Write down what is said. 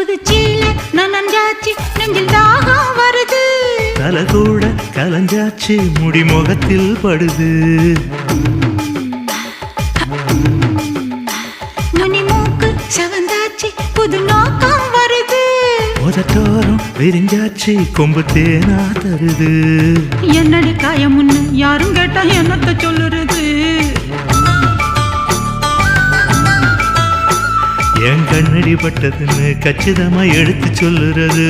புது சீல நனஞ்சாச்சு நெஞ்சில் தாகம் வருது தலை கூட கலஞ்சாச்சு முடி முகத்தில் படுது நுனி மூக்கு சவந்தாச்சு புது நோக்கம் வருது உதட்டோரம் விரிஞ்சாச்சு கொம்பு தேனா தருது என்னடி காயமுன்னு யாரும் கேட்டா என்னத்த சொல்லுறது என் கண்ணடி பட்டதுன்னு கச்சிதமா எடுத்து சொல்லுறது